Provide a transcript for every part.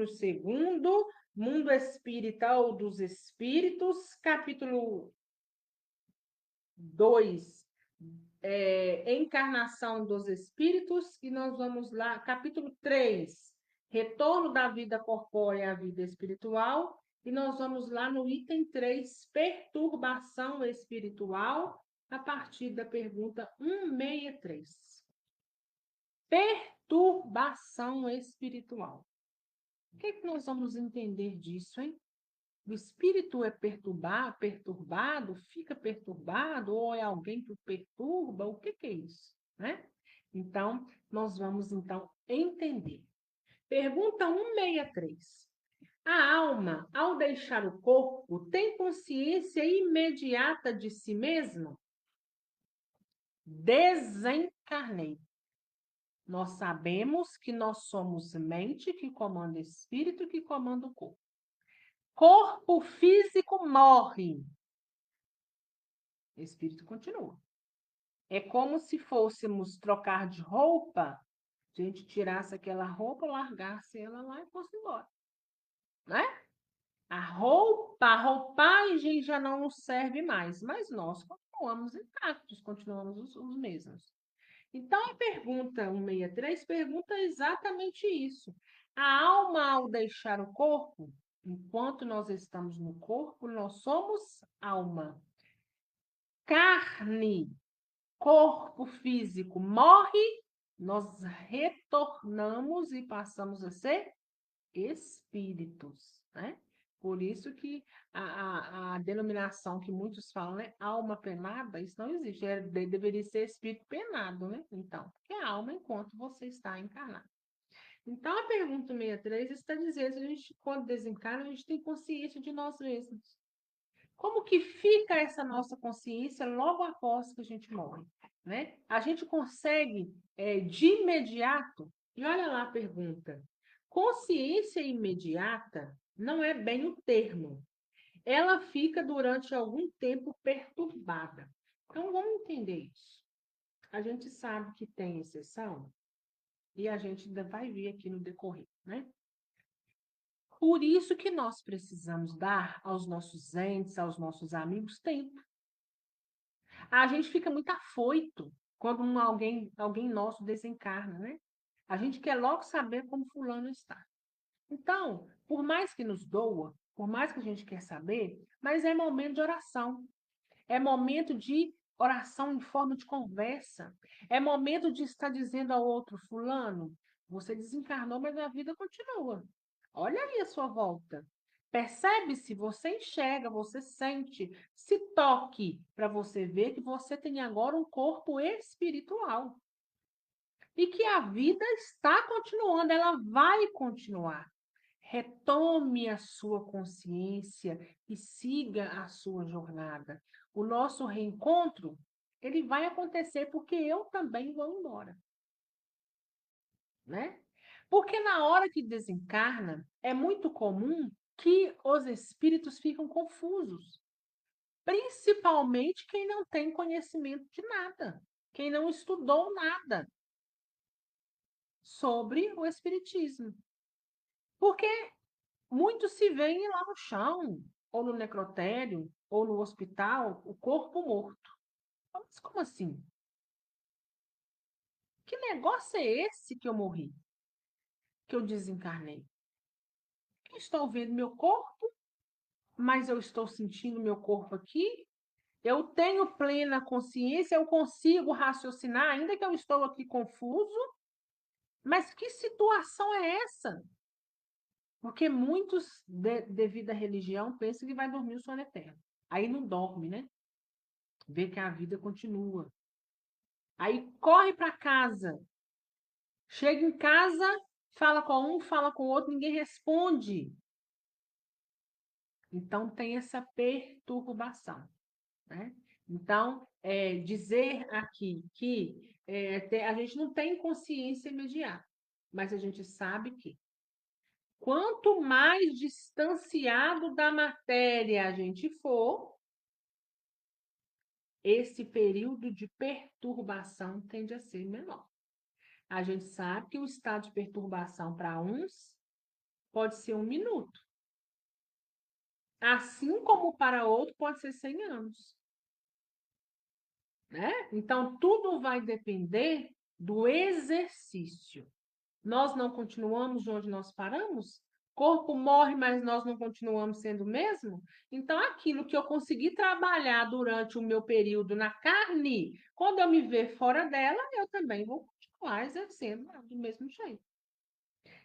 capítulo 2º, Mundo Espiritual dos Espíritos, capítulo 2, Encarnação dos Espíritos, e nós vamos lá, capítulo 3, Retorno da vida corpórea à vida espiritual, e nós vamos lá no item 3, Perturbação espiritual, a partir da pergunta 163. Perturbação espiritual. O que nós vamos entender disso, hein? O espírito é perturbado, fica perturbado, ou é alguém que o perturba? O que é isso, né? Então, nós vamos entender. Pergunta 163. A alma, ao deixar o corpo, tem consciência imediata de si mesma? Desencarnei. Nós sabemos que nós somos mente que comanda espírito que comanda o corpo. Corpo físico morre. Espírito continua. É como se fôssemos trocar de roupa, a gente tirasse aquela roupa, largasse ela lá e fosse embora. Né? A roupagem já não nos serve mais, mas nós continuamos intactos, continuamos os mesmos. Então, a pergunta 163 pergunta exatamente isso. A alma, ao deixar o corpo, enquanto nós estamos no corpo, nós somos alma. Carne, corpo físico morre, nós retornamos e passamos a ser espíritos, né? Por isso que a denominação que muitos falam, né? Alma penada, isso não existe. Deveria ser espírito penado, né? Então, porque é alma enquanto você está encarnado. Então, a pergunta 63 está dizendo que a gente, quando desencarna, a gente tem consciência de nós mesmos. Como que fica essa nossa consciência logo após que a gente morre, né? A gente consegue, de imediato, e olha lá a pergunta, consciência imediata não é bem o termo. Ela fica durante algum tempo perturbada. Então, vamos entender isso. A gente sabe que tem exceção e a gente ainda vai ver aqui no decorrer, né? Por isso que nós precisamos dar aos nossos entes, aos nossos amigos, tempo. A gente fica muito afoito quando alguém nosso desencarna, né? A gente quer logo saber como fulano está. Então, por mais que nos doa, por mais que a gente quer saber, mas é momento de oração. É momento de oração em forma de conversa. É momento de estar dizendo ao outro, fulano, você desencarnou, mas a vida continua. Olha aí a sua volta. Percebe-se, você enxerga, você sente, se toque para você ver que você tem agora um corpo espiritual. E que a vida está continuando, ela vai continuar. Retome a sua consciência e siga a sua jornada. O nosso reencontro, ele vai acontecer porque eu também vou embora, né? Porque na hora que desencarna, é muito comum que os espíritos ficam confusos, principalmente quem não tem conhecimento de nada, quem não estudou nada sobre o espiritismo. Porque muitos se veem lá no chão, ou no necrotério, ou no hospital, o corpo morto. Mas como assim? Que negócio é esse que eu morri? Que eu desencarnei? Eu estou vendo meu corpo, mas eu estou sentindo meu corpo aqui. Eu tenho plena consciência, eu consigo raciocinar, ainda que eu estou aqui confuso. Mas que situação é essa? Porque muitos, devido à religião, pensam que vai dormir o sono eterno. Aí não dorme, né? Vê que a vida continua. Aí corre para casa. Chega em casa, fala com um, fala com o outro, ninguém responde. Então tem essa perturbação, né? Então, dizer aqui que a gente não tem consciência imediata, mas a gente sabe que quanto mais distanciado da matéria a gente for, esse período de perturbação tende a ser menor. A gente sabe que o estado de perturbação para uns pode ser 1 minuto. Assim como para outro pode ser 100 anos. Né? Então, tudo vai depender do exercício. Nós não continuamos de onde nós paramos? Corpo morre, mas nós não continuamos sendo o mesmo? Então, aquilo que eu consegui trabalhar durante o meu período na carne, quando eu me ver fora dela, eu também vou continuar exercendo do mesmo jeito.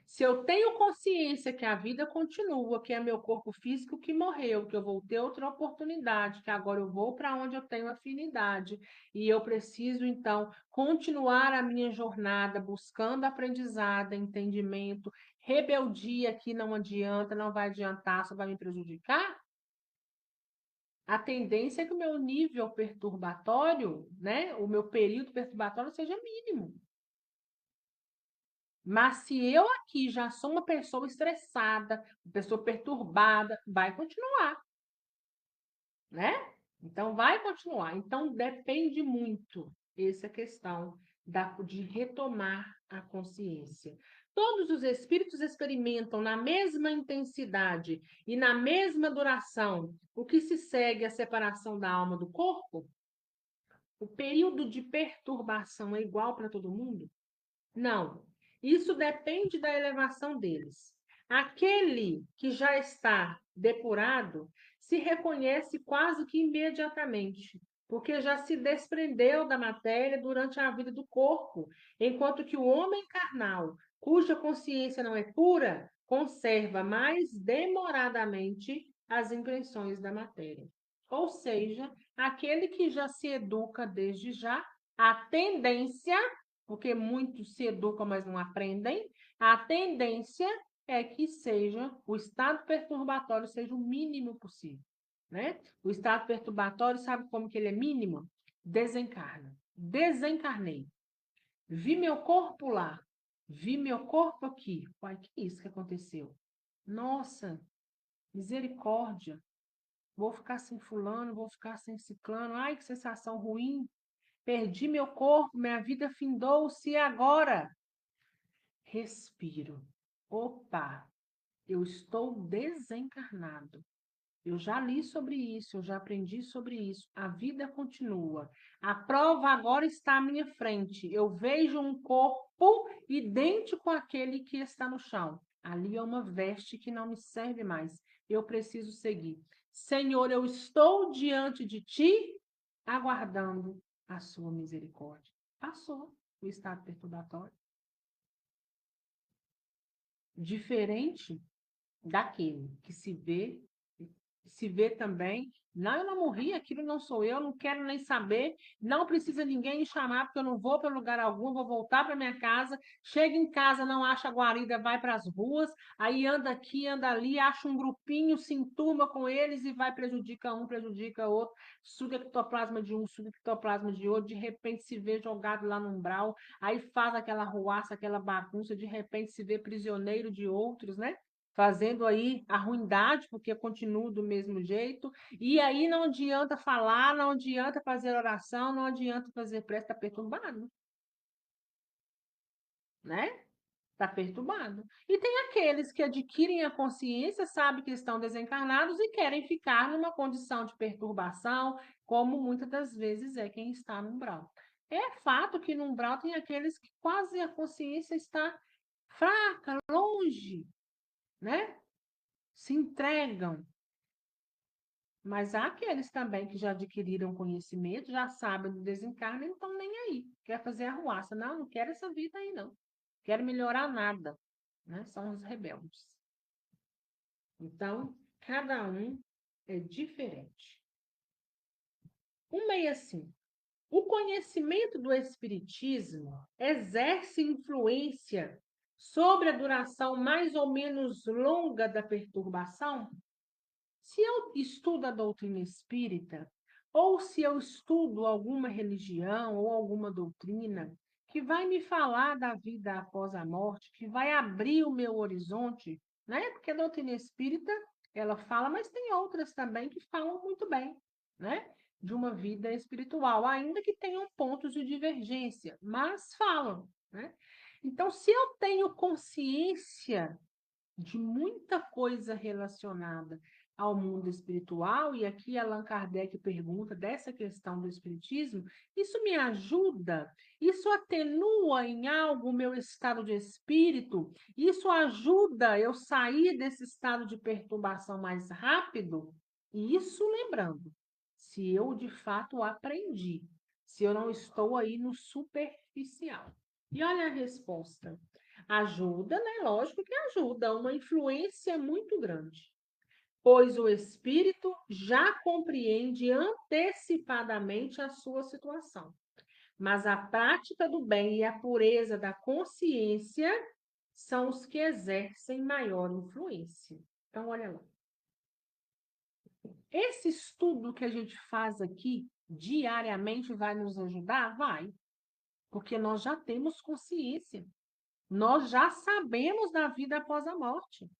Se eu tenho consciência que a vida continua, que é meu corpo físico que morreu, que eu vou ter outra oportunidade, que agora eu vou para onde eu tenho afinidade, e eu preciso, então, continuar a minha jornada buscando aprendizado, entendimento, rebeldia que não adianta, não vai adiantar, só vai me prejudicar. A tendência é que o meu nível perturbatório, né, o meu período perturbatório seja mínimo. Mas se eu aqui já sou uma pessoa estressada, uma pessoa perturbada, vai continuar, né? Então, vai continuar. Então, depende muito essa questão de retomar a consciência. Todos os espíritos experimentam na mesma intensidade e na mesma duração o que se segue a separação da alma do corpo? O período de perturbação é igual para todo mundo? Não. Isso depende da elevação deles. Aquele que já está depurado se reconhece quase que imediatamente, porque já se desprendeu da matéria durante a vida do corpo, enquanto que o homem carnal, cuja consciência não é pura, conserva mais demoradamente as impressões da matéria. Ou seja, aquele que já se educa desde já, a tendência, porque muitos se educam, mas não aprendem, a tendência é que seja o estado perturbatório seja o mínimo possível, né? O estado perturbatório, sabe como que ele é mínimo? Desencarna. Desencarnei. Vi meu corpo lá. Vi meu corpo aqui. Uai, que isso que aconteceu? Nossa, misericórdia. Vou ficar sem fulano, vou ficar sem ciclano. Ai, que sensação ruim. Perdi meu corpo, minha vida findou-se agora. Respiro. Opa, eu estou desencarnado. Eu já li sobre isso, eu já aprendi sobre isso. A vida continua. A prova agora está à minha frente. Eu vejo um corpo idêntico àquele que está no chão. Ali é uma veste que não me serve mais. Eu preciso seguir. Senhor, eu estou diante de ti, aguardando a sua misericórdia. Passou o estado perturbatório. Diferente daquele que se vê também, não, eu não morri, aquilo não sou eu, não quero nem saber, não precisa ninguém me chamar, porque eu não vou para lugar algum, vou voltar para minha casa, chega em casa, não acha guarida, vai para as ruas, aí anda aqui, anda ali, acha um grupinho, se enturma com eles e vai, prejudica um, prejudica outro, suga ectoplasma de um, suga ectoplasma de outro, de repente se vê jogado lá no umbral, aí faz aquela ruaça, aquela bagunça, de repente se vê prisioneiro de outros, né? Fazendo aí a ruindade, porque continua do mesmo jeito, e aí não adianta falar, não adianta fazer oração, não adianta fazer prece, está perturbado, né? Está perturbado. E tem aqueles que adquirem a consciência, sabem que estão desencarnados e querem ficar numa condição de perturbação, como muitas das vezes é quem está no umbral. É fato que no umbral tem aqueles que quase a consciência está fraca, longe, né? Se entregam. Mas há aqueles também que já adquiriram conhecimento, já sabem do desencarne, não estão nem aí. Quer fazer arruaça. Não, não quero essa vida aí, não. Quero melhorar nada. Né? São os rebeldes. Então, cada um é diferente. 165. O conhecimento do Espiritismo exerce influência sobre a duração mais ou menos longa da perturbação? Se eu estudo a doutrina espírita, ou se eu estudo alguma religião ou alguma doutrina que vai me falar da vida após a morte, que vai abrir o meu horizonte, né? Porque a doutrina espírita, ela fala, mas tem outras também que falam muito bem, né? De uma vida espiritual, ainda que tenham pontos de divergência, mas falam, né? Então, se eu tenho consciência de muita coisa relacionada ao mundo espiritual, e aqui Allan Kardec pergunta dessa questão do espiritismo, isso me ajuda? Isso atenua em algo o meu estado de espírito? Isso ajuda eu sair desse estado de perturbação mais rápido? E isso lembrando, se eu de fato aprendi, se eu não estou aí no superficial. E olha a resposta. Ajuda, né? Lógico que ajuda, uma influência muito grande, pois o espírito já compreende antecipadamente a sua situação. Mas a prática do bem e a pureza da consciência são os que exercem maior influência. Então, olha lá. Esse estudo que a gente faz aqui diariamente vai nos ajudar? Vai, porque nós já temos consciência. Nós já sabemos da vida após a morte.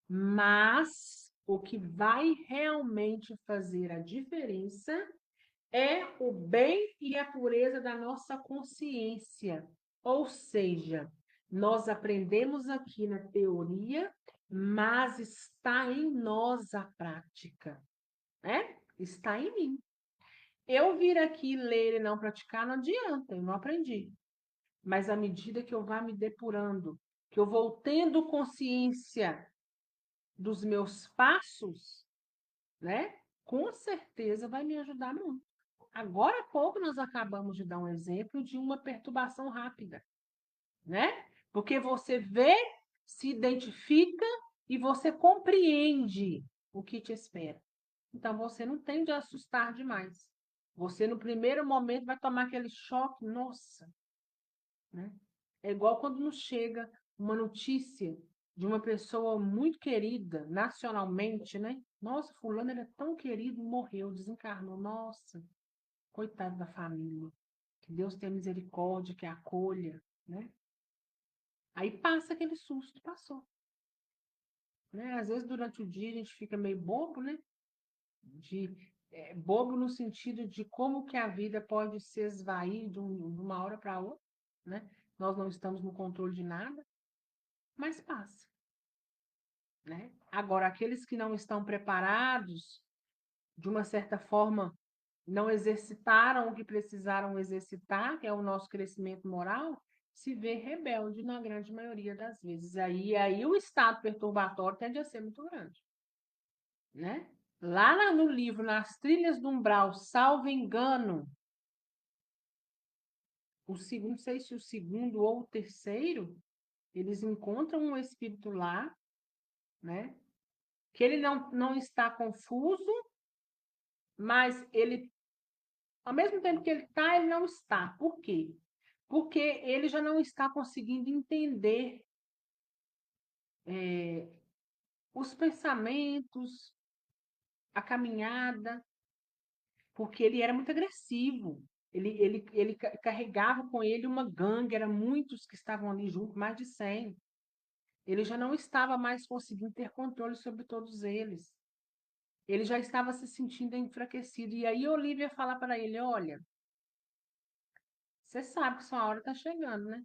Mas o que vai realmente fazer a diferença é o bem e a pureza da nossa consciência. Ou seja, nós aprendemos aqui na teoria, mas está em nós a prática, né? Está em mim. Eu vir aqui ler e não praticar não adianta, eu não aprendi. Mas à medida que eu vá me depurando, que eu vou tendo consciência dos meus passos, né? Com certeza vai me ajudar muito. Agora há pouco nós acabamos de dar um exemplo de uma perturbação rápida, né? Porque você vê, se identifica e você compreende o que te espera. Então você não tem de assustar demais. Você no primeiro momento vai tomar aquele choque, nossa, né? É igual quando nos chega uma notícia de uma pessoa muito querida nacionalmente, né? Nossa, fulano ele é tão querido, morreu, desencarnou. Nossa, coitado da família. Que Deus tenha misericórdia, que acolha, né? Aí passa aquele susto, passou, né? Às vezes durante o dia a gente fica meio bobo, né? Bobo no sentido de como que a vida pode se esvair de uma hora para outra, né? Nós não estamos no controle de nada, mas passa, né? Agora, aqueles que não estão preparados, de uma certa forma, não exercitaram o que precisaram exercitar, que é o nosso crescimento moral, se vê rebelde na grande maioria das vezes. Aí o estado perturbatório tende a ser muito grande, né? Lá no livro, Nas Trilhas do Umbral, salvo engano, o segundo, não sei se o segundo ou o terceiro, eles encontram um espírito lá, né? Que ele não está confuso, mas ele, ao mesmo tempo que ele está, ele não está. Por quê? Porque ele já não está conseguindo entender os pensamentos, a caminhada, porque ele era muito agressivo. Ele carregava com ele uma gangue, eram muitos que estavam ali junto, mais de 100. Ele já não estava mais conseguindo ter controle sobre todos eles. Ele já estava se sentindo enfraquecido. E aí Olivia fala para ele: Olha, você sabe que sua hora está chegando, né?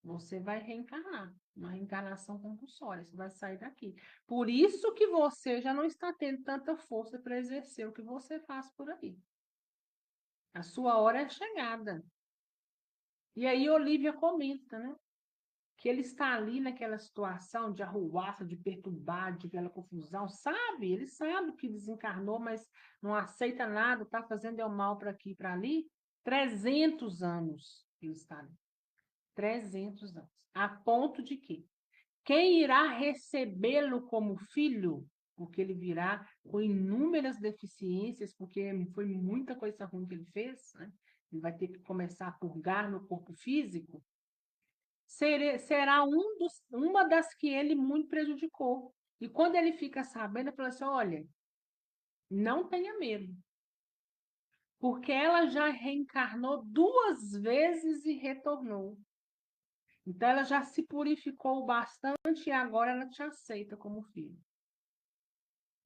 Você vai reencarnar, uma reencarnação compulsória, você vai sair daqui. Por isso que você já não está tendo tanta força para exercer o que você faz por aí. A sua hora é chegada. E aí Olivia comenta, né? Que ele está ali naquela situação de arruaça, de perturbar, de aquela confusão, sabe? Ele sabe que desencarnou, mas não aceita nada, está fazendo o mal para aqui e para ali. 300 anos ele está ali. 300 anos. A ponto de que quem irá recebê-lo como filho, porque ele virá com inúmeras deficiências, porque foi muita coisa ruim que ele fez, né? Ele vai ter que começar a purgar no corpo físico, será uma das que ele muito prejudicou. E quando ele fica sabendo, ele fala assim: olha, não tenha medo, porque ela já reencarnou 2 vezes e retornou. Então ela já se purificou bastante e agora ela te aceita como filho,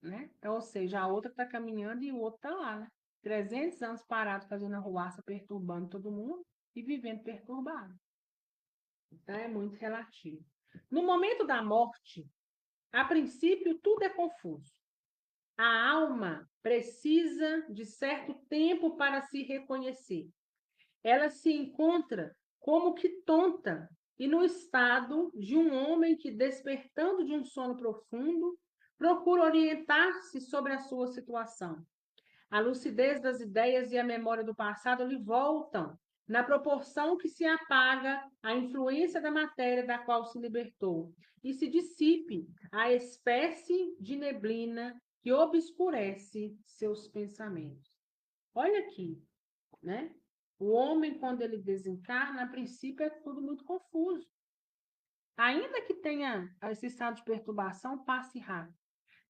né? Então, ou seja, a outra está caminhando e o outro está lá, né? 300 anos parado fazendo arruaça, perturbando todo mundo e vivendo perturbado. Então é muito relativo. No momento da morte, a princípio, tudo é confuso. A alma precisa de certo tempo para se reconhecer. Ela se encontra como que tonta e no estado de um homem que, despertando de um sono profundo, procura orientar-se sobre a sua situação. A lucidez das ideias e a memória do passado lhe voltam, na proporção que se apaga a influência da matéria da qual se libertou, e se dissipe a espécie de neblina que obscurece seus pensamentos. Olha aqui, né? O homem, quando ele desencarna, a princípio é tudo muito confuso. Ainda que tenha esse estado de perturbação, passe rápido.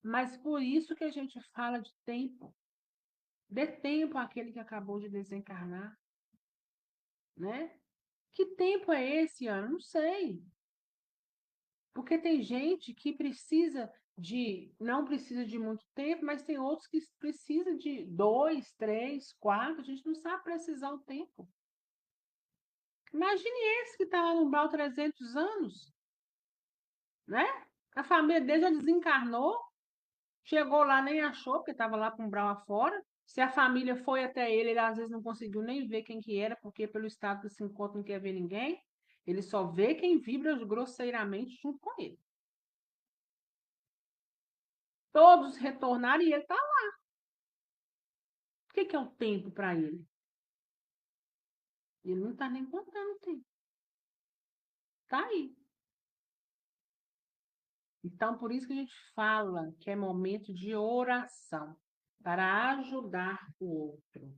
Mas por isso que a gente fala de tempo. Dê tempo àquele que acabou de desencarnar, né? Que tempo é esse, Ana? Não sei. Porque tem gente que não precisa de muito tempo, mas tem outros que precisam de 2, 3, 4. A gente não sabe precisar o tempo. Imagine esse que está lá no umbral 300 anos, né? A família dele já desencarnou, chegou lá, nem achou, porque estava lá com o umbral afora. Se a família foi até ele, ele às vezes não conseguiu nem ver quem que era, porque pelo estado que se encontra não quer ver ninguém. Ele só vê quem vibra grosseiramente junto com ele. Todos retornaram e ele está lá. O que é o tempo para ele? Ele não está nem contando o tempo. Está aí. Então, por isso que a gente fala que é momento de oração, para ajudar o outro.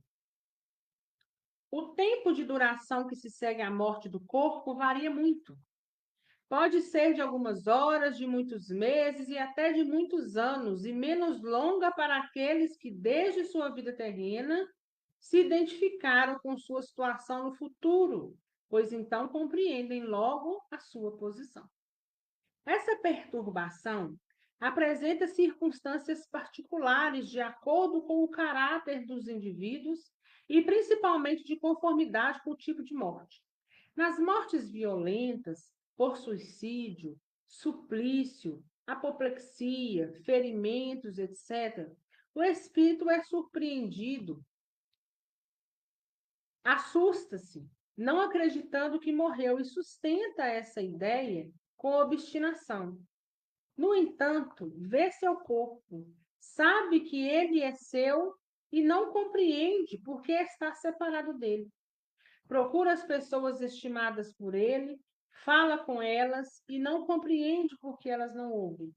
O tempo de duração que se segue à morte do corpo varia muito. Pode ser de algumas horas, de muitos meses e até de muitos anos, e menos longa para aqueles que, desde sua vida terrena, se identificaram com sua situação no futuro, pois então compreendem logo a sua posição. Essa perturbação apresenta circunstâncias particulares de acordo com o caráter dos indivíduos e principalmente de conformidade com o tipo de morte. Nas mortes violentas, por suicídio, suplício, apoplexia, ferimentos, etc., o espírito é surpreendido, assusta-se, não acreditando que morreu e sustenta essa ideia com obstinação. No entanto, vê seu corpo, sabe que ele é seu e não compreende por que está separado dele. Procura as pessoas estimadas por ele, fala com elas e não compreende por que elas não ouvem.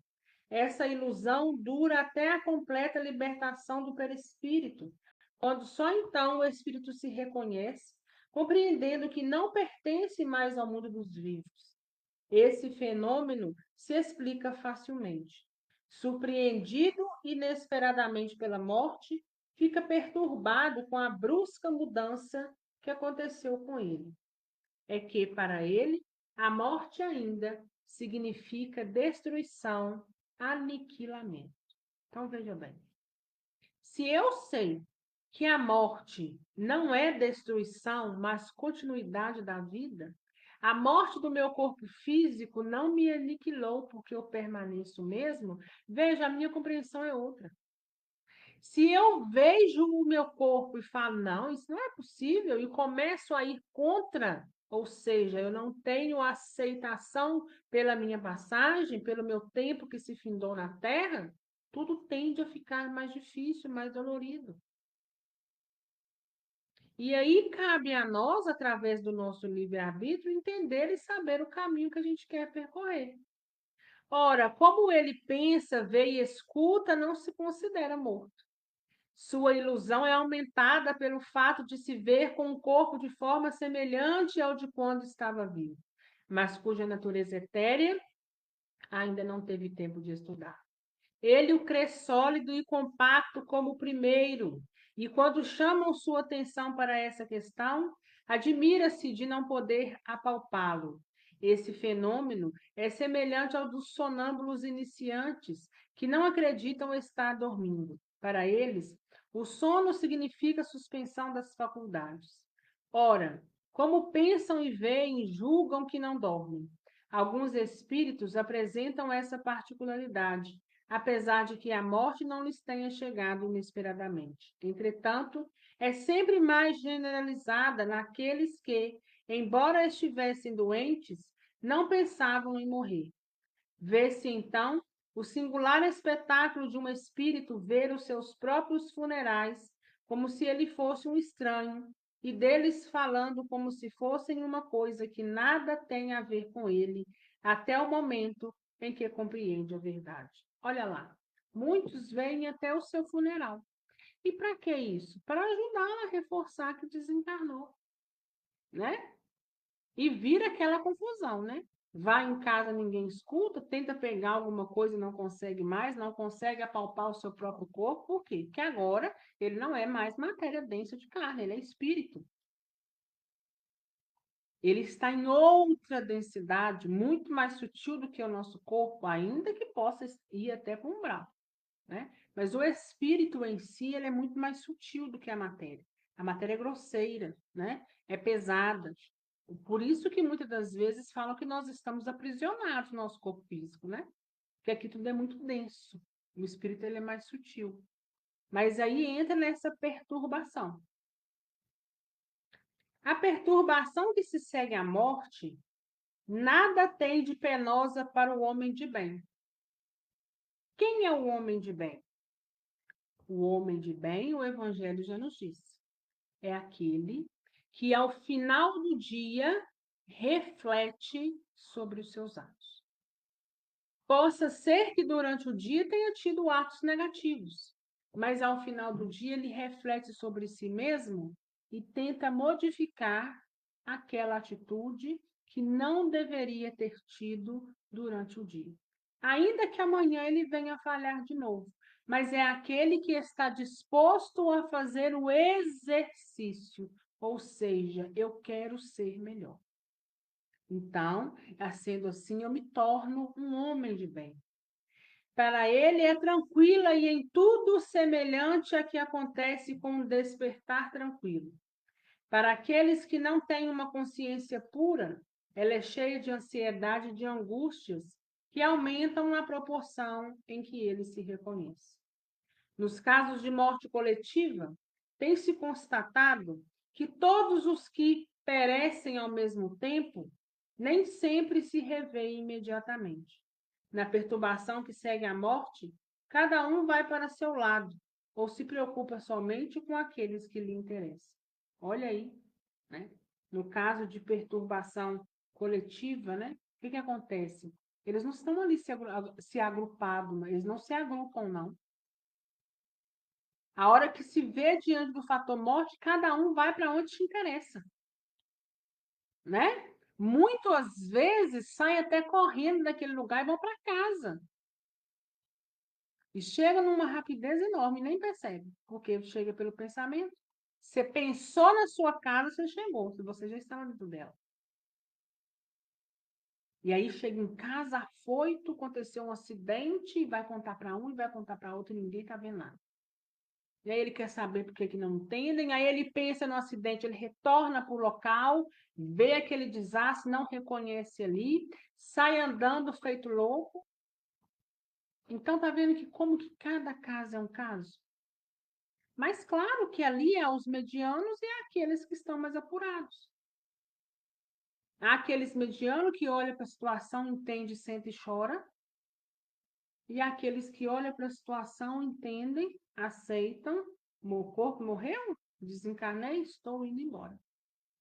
Essa ilusão dura até a completa libertação do perispírito, quando só então o espírito se reconhece, compreendendo que não pertence mais ao mundo dos vivos. Esse fenômeno se explica facilmente. Surpreendido inesperadamente pela morte, fica perturbado com a brusca mudança que aconteceu com ele. É que, para ele, a morte ainda significa destruição, aniquilamento. Então, veja bem. Se eu sei que a morte não é destruição, mas continuidade da vida, a morte do meu corpo físico não me aniquilou porque eu permaneço mesmo, veja, a minha compreensão é outra. Se eu vejo o meu corpo e falo, não, isso não é possível, e começo a ir contra, ou seja, eu não tenho aceitação pela minha passagem, pelo meu tempo que se findou na Terra, tudo tende a ficar mais difícil, mais dolorido. E aí cabe a nós, através do nosso livre-arbítrio, entender e saber o caminho que a gente quer percorrer. Ora, como ele pensa, vê e escuta, não se considera morto. Sua ilusão é aumentada pelo fato de se ver com um corpo de forma semelhante ao de quando estava vivo, mas cuja natureza etérea ainda não teve tempo de estudar. Ele o crê sólido e compacto como o primeiro, e quando chamam sua atenção para essa questão, admira-se de não poder apalpá-lo. Esse fenômeno é semelhante ao dos sonâmbulos iniciantes, que não acreditam estar dormindo. Para eles, o sono significa suspensão das faculdades. Ora, como pensam e veem, julgam que não dormem. Alguns espíritos apresentam essa particularidade, apesar de que a morte não lhes tenha chegado inesperadamente. Entretanto, é sempre mais generalizada naqueles que, embora estivessem doentes, não pensavam em morrer. Vê-se, então, o singular espetáculo de um espírito ver os seus próprios funerais como se ele fosse um estranho, e deles falando como se fossem uma coisa que nada tem a ver com ele, até o momento em que compreende a verdade. Olha lá, muitos vêm até o seu funeral. E para que isso? Para ajudá-la a reforçar que desencarnou, né? E vira aquela confusão, né? Vai em casa, ninguém escuta, tenta pegar alguma coisa e não consegue mais, não consegue apalpar o seu próprio corpo. Por quê? Porque agora ele não é mais matéria densa de carne, ele é espírito. Ele está em outra densidade, muito mais sutil do que o nosso corpo, ainda que possa ir até para um umbral, né? Mas o espírito em si, ele é muito mais sutil do que a matéria. A matéria é grosseira, né? É pesada. Por isso que muitas das vezes falam que nós estamos aprisionados no nosso corpo físico, né? Porque aqui tudo é muito denso. O espírito, ele é mais sutil. Mas aí entra nessa perturbação. A perturbação que se segue à morte nada tem de penosa para o homem de bem. Quem é o homem de bem? O homem de bem, o Evangelho já nos disse, é aquele que ao final do dia reflete sobre os seus atos. Possa ser que durante o dia tenha tido atos negativos, mas ao final do dia ele reflete sobre si mesmo e tenta modificar aquela atitude que não deveria ter tido durante o dia. Ainda que amanhã ele venha falhar de novo, mas é aquele que está disposto a fazer o exercício, ou seja, eu quero ser melhor. Então, sendo assim, eu me torno um homem de bem. Para ele é tranquila e em tudo semelhante a que acontece com um despertar tranquilo. Para aqueles que não têm uma consciência pura, ela é cheia de ansiedade e de angústias que aumentam na proporção em que ele se reconhece. Nos casos de morte coletiva, tem-se constatado que todos os que perecem ao mesmo tempo nem sempre se revêem imediatamente. Na perturbação que segue a morte, cada um vai para seu lado, ou se preocupa somente com aqueles que lhe interessam. Olha aí, né? No caso de perturbação coletiva, né? O que acontece? Eles não estão ali se agrupados, eles não se agrupam, não. A hora que se vê diante do fator morte, cada um vai para onde te interessa, né? Muitas vezes saem até correndo daquele lugar e vão para casa. E chega numa rapidez enorme, nem percebe, porque chega pelo pensamento. Você pensou na sua casa, você chegou, se você já estava dentro dela. E aí chega em casa, afoito, aconteceu um acidente, e vai contar para um e vai contar para outro, e ninguém está vendo nada. E aí ele quer saber por que não entendem, aí ele pensa no acidente, ele retorna para o local, vê aquele desastre, não reconhece ali, sai andando feito louco. Então tá vendo que como que cada caso é um caso? Mas claro que ali é os medianos e aqueles que estão mais apurados. Há aqueles medianos que olham para a situação, entende, sente e chora, e aqueles que olham para a situação, entendem, aceitam, meu corpo morreu, desencarnei, estou indo embora.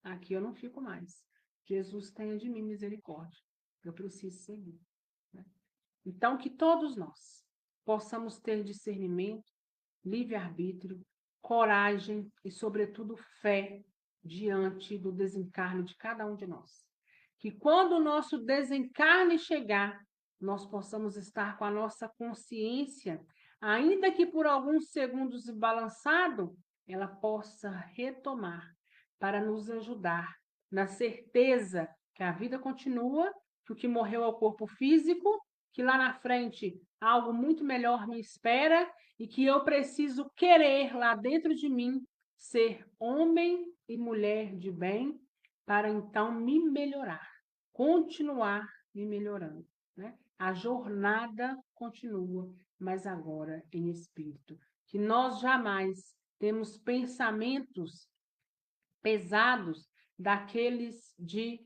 Aqui eu não fico mais. Jesus tenha de mim misericórdia. Eu preciso seguir, né? Então, que todos nós possamos ter discernimento, livre-arbítrio, coragem e, sobretudo, fé diante do desencarne de cada um de nós. Que quando o nosso desencarne chegar, nós possamos estar com a nossa consciência, ainda que por alguns segundos balançado, ela possa retomar para nos ajudar na certeza que a vida continua, que o que morreu é o corpo físico, que lá na frente algo muito melhor me espera e que eu preciso querer lá dentro de mim ser homem e mulher de bem para então me melhorar, continuar e melhorando, né? A jornada continua, mas agora em espírito. Que nós jamais temos pensamentos pesados daqueles de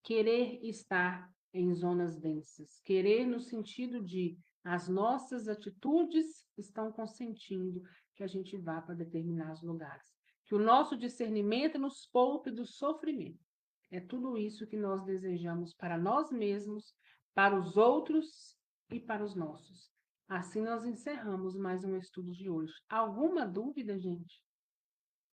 querer estar em zonas densas. Querer no sentido de as nossas atitudes estão consentindo que a gente vá para determinados lugares. Que o nosso discernimento nos poupe do sofrimento. É tudo isso que nós desejamos para nós mesmos, para os outros e para os nossos. Assim nós encerramos mais um estudo de hoje. Alguma dúvida, gente?